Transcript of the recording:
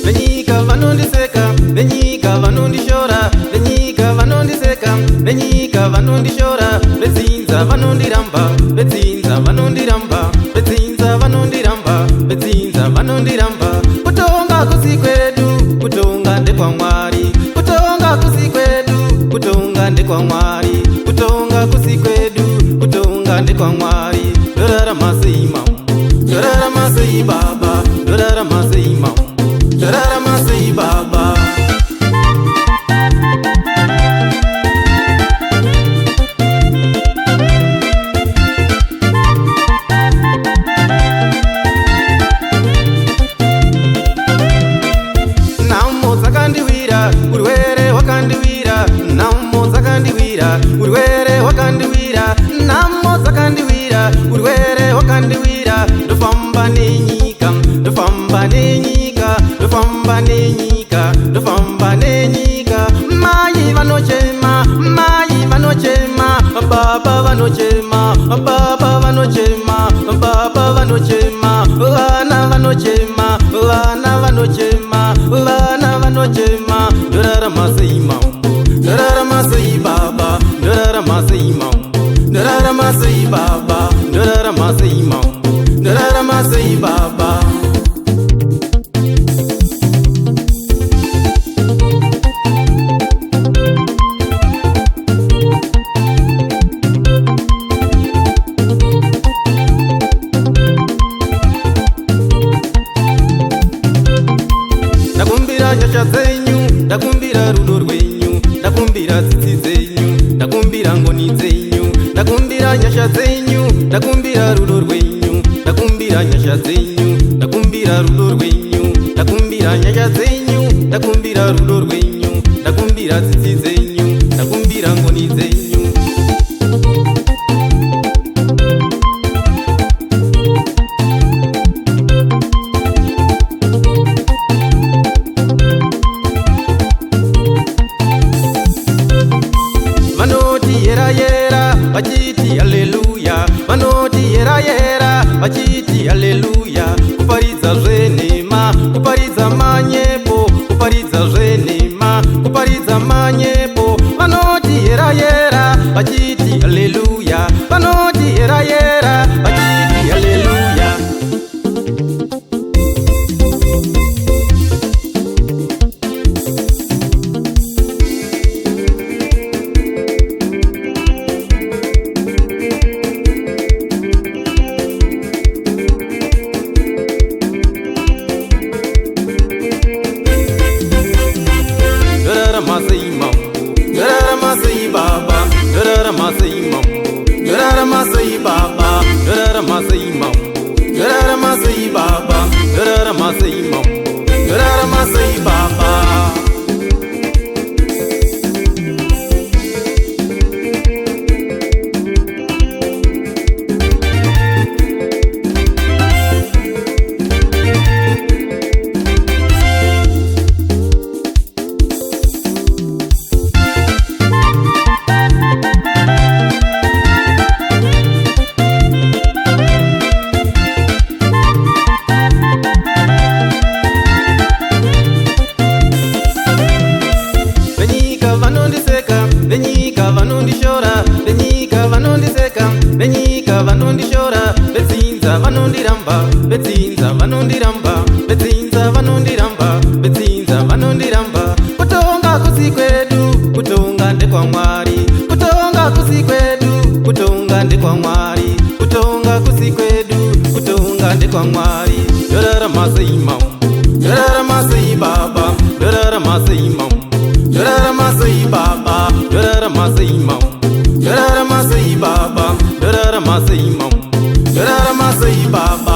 Venyika vanondiseka, venyika vanondishora, venyika vanondiseka, venyika vanondishora, vetsinza vanondiramba, vetsinza vanondiramba, vetsinza vanondiramba, vetsinza vanondiramba. Kutonga kusikwedu, kutonga ndekwa Mwari, kutonga kusikwedu, kutonga ndekwa Mwari, kutonga kusikwedu, kutonga ndekwa Mwari. Dorarama sei mambo, dorarama sei baba, dorarama sei mambo, dorarama sei baba. Namo zakandiwira, urwere wakandiwira, namo zakandiwira, urwere wakandiwira, namo zakandiwira, urwere wakandiwira. Ndofamba nenyika, ndofamba nenyika, ndofamba nenyika, ndofamba nenyika. Mai vanochema, mai vanochema, baba vanochema, baba vanochema, baba vanochema, vana vanochema, vana vanochema, vana vanochema. Dorarama sei mambo, dorarama sei baba, dorarama sei mambo, dorarama sei baba, dorarama sei mambo, dorarama sei baba. Ndakumbira nyasha dzenyu, ndakumbira rudo rwenyu, ndakumbira tsitsi dzenyu, ndakumbira ngoni dzenyu, ndakumbira nyasha dzenyu, ndakumbira rudo rwenyu, ndakumbira nyasha dzenyu, ndakumbira rudo rwenyu, ndakumbira nyasha dzenyu, ndakumbira rudo rwenyu, ndakumbira tsitsi dzenyu, ndakumbira ngoni dzenyu. Vanoti yera yera, vachiti haleluya, vanoti yera yera, vachiti haleluya. Kuparidza zvenhema, kuparidza manyepo, kuparidza zvenhema, kuparidza manyepo. Vanoti yera yera, vachiti haleluya, vanoti yera yera, vachiti haleluya. Dorarama sei mambo, dorarama sei baba, dorarama sei mambo, dorarama sei baba, dorarama sei mambo, dorarama sei baba, dorarama sei mambo, dorarama sei baba. Venyika vanondishora, venyika vanondiseka, venyika vanondishora, vetsinza vanondiramba, vetsinza vanondiramba, vetsinza vanondiramba, vetsinza vanondiramba. Kutonga kusikwedu, kutonga ndekwa Mwari, kutonga kusikwedu, kutonga ndekwa Mwari, kutonga kusikwedu, kutonga ndekwa Mwari. Dorarama sei mambo, dorarama sei baba, dorarama sei mambo, dorarama sei baba, dorarama sei mambo, dorarama sei baba, dorarama sei mambo, dorarama sei baba